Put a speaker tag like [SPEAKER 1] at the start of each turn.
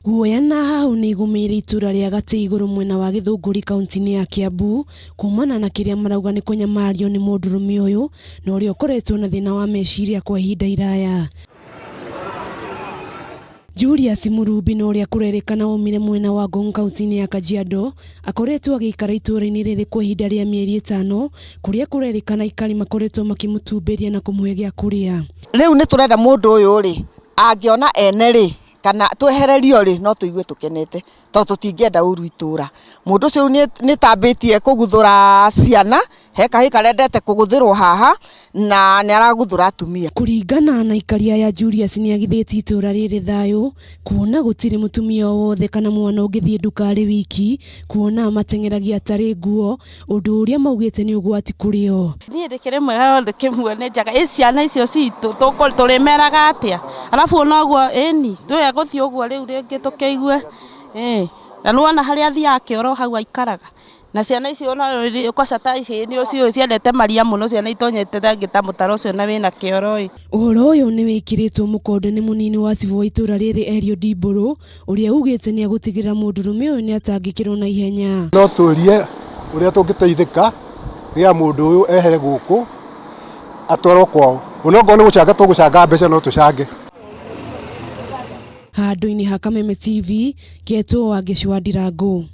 [SPEAKER 1] Guoya na hahu ni igumire ituura ria Gati Iguru mwena wa Githunguri kaunti-ini ya Kiambu kumana na kiria marauga ni kunyamario ni Mundurume uyu na uria ukoretwo na thina wa meciria kwa ihinda iraya. Julius Mulubi na uria kurerikana umire mwena wa Ngong kaunti-ini ya Kajiado akoretwo agikara ituura-ini riri kwa ihinda ria mieri 5 kuria kurerikana Aikari makoretwo makimutumbiria na kumuhe gia kuria.
[SPEAKER 2] Riu ni turenda mundu uyu ri angiona ene ri kana twehererio ri no tuigue tukenete to tutingienda uru ituura. Mundu ucio ni tambitie kuguthura ciana he kahi karendete kuguthirwo haha na ni araguthura atumia.
[SPEAKER 1] Kuringana na Aikari ya Julius ni agitheti ituura riri thayu kuona gutiri mutumia wothe kana mwana ungithie nduka ri wiki kuona mateng'eragia atari nguo undu uria maugite ni ugwati kurio.
[SPEAKER 3] Ni ndikire mwega wothe kimuone njaga ciana icio citu turimeraga atia arafu noguo eni tuya guthie uguo riu ringi tukeigue na nuona haria athia kioro hau aikaraga na ciana icio ona kwa sata ici ni ucio ciendete maria muno ciana itonyete thangita mutaro ucio na wina kioro
[SPEAKER 1] uhoro uyu ni wikiritwo mukonde ni munini wa civu wa ituura riri Erio Diburu uria ugite ni agutigira Mundurume uyu ni atangikirwo na ihenya.
[SPEAKER 4] No turie uria tungiteithika ria mundu uyu ehere guku atwarwo kwao unogo ni gucanga tugucanga mbeca no tucange.
[SPEAKER 1] Handu-ini ha Kameme TV Geto wa Gicwa Ndirangu.